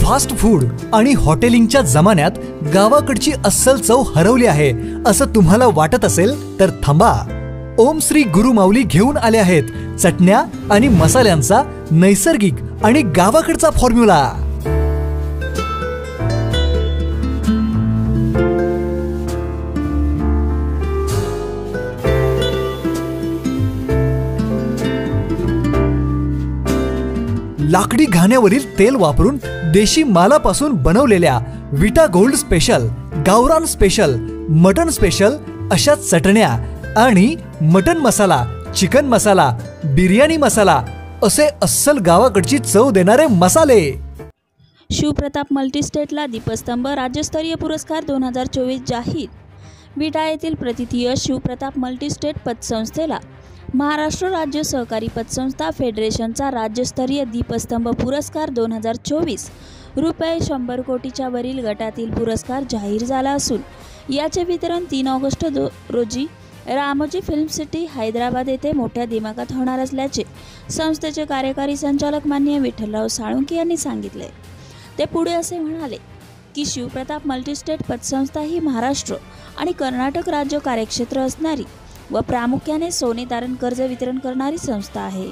Fast food आणि हॉटेलिंगच्या जमान्यात गावाकडची अस्सल चव हरवली आहे असं तुम्हाला वाटत असेल तर थांबा। ओम श्री गुरु माऊली घेऊन आले आहेत चटण्या आणि मसाल्यांचा नैसर्गिक आणि गावाकडचा फॉर्म्युला। लाकडी घाण्यावरील तेल वापरून देशी मालापासून बनवलेल्या विटा गोल्ड स्पेशल, गावरान स्पेशल, मटन स्पेशल अशा चटण्या आणि मटन मसाला, चिकन मसाला, बिर्याणी मसाला असे अस्सल गावाकडची चव देणारे मसाले। शिवप्रताप मल्टीस्टेटला दीपस्तंभ राज्यस्तरीय पुरस्कार 2024 जाहीर। विटा येथील प्रथितीय शिवप्रताप मल्टीस्टेट पतसंस्थेला महाराष्ट्र राज्य सहकारी पतसंस्था फेडरेशनचा राज्यस्तरीय दीपस्तंभ पुरस्कार 2024 रुपये 100 कोटीच्या वरील गटातील पुरस्कार जाहीर झाला असून याचे वितरण 3 ऑगस्ट रोजी रामोजी फिल्म सिटी हैदराबाद येथे मोठ्या दिमाखात होणार असल्याचे संस्थेचे कार्यकारी संचालक माननीय विठ्ठलराव साळुंखे यांनी सांगितले। ते पुढे असे म्हणाले की शिवप्रताप मल्टीस्टेट पतसंस्था ही महाराष्ट्र आणि कर्नाटक राज्य कार्यक्षेत्र असणारी व प्रामुख्याने सोने तारण कर्ज वितरण करणारी संस्था आहे।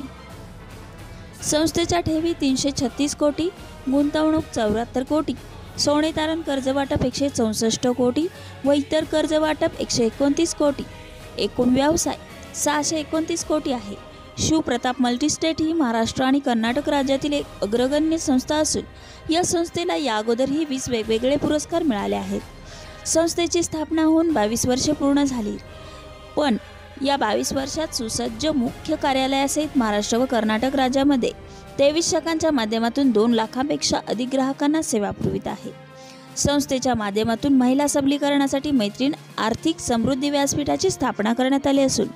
संस्थेच्या ठेवी 336 कोटी, गुंतवणूक 74 कोटी, सोने तारण कर्ज वाटप 164 कोटी व इतर कर्ज वाटप 129 कोटी, एकूण व्यवसाय 629 कोटी आहे। शिवप्रताप मल्टीस्टेट ही महाराष्ट्र आणि कर्नाटक राज्यातील एक अग्रगण्य संस्था असून या संस्थेला या अगोदरही 20 वेगवेगळे पुरस्कार मिळाले आहेत। संस्थेची स्थापना होऊन 22 वर्षे पूर्ण झाली, पण या 22 वर्षात सुसज्ज मुख्य कार्यालयासहित महाराष्ट्र व कर्नाटक राज्यामध्ये 23 शाखांच्या माध्यमातून 2 लाखांपेक्षा अधिक ग्राहकांना सेवा पुरवित आहे। संस्थेच्या माध्यमातून महिला सबलीकरणासाठी मैत्रीण आर्थिक समृद्धी व्यासपीठाची स्थापना करण्यात आली असून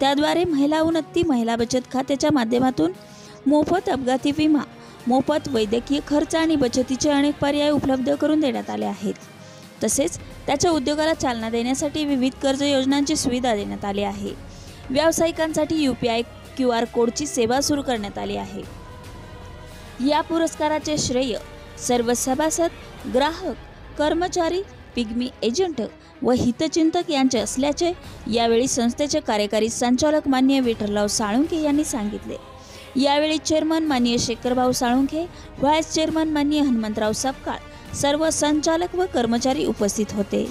त्याद्वारे महिला उन्नती महिला बचत खात्याच्या माध्यमातून मोफत अपघाती विमा, मोफत वैद्यकीय खर्च आणि बचतीचे अनेक पर्याय उपलब्ध करून देण्यात आले आहेत। तसेच त्याच्या उद्योगाला चालना देण्यासाठी विविध कर्ज योजनांची सुविधा देण्यात आली आहे। व्यावसायिकांसाठी UPI QR कोडची सेवा सुरू करण्यात आली आहे। या पुरस्काराचे श्रेय सर्व सभासद, ग्राहक, कर्मचारी, पिग्मी एजंट व हितचिंतक यांचे असल्याचे यावेळी संस्थेचे कार्यकारी संचालक माननीय विठ्ठलराव साळुंखे यांनी सांगितले। यावेळी चेअरमन माननीय शेखरभाऊ साळुंखे, व्हाईस चेअरमन माननीय हनुमंतराव सपकाळ, सर्व संचालक व कर्मचारी उपस्थित होते।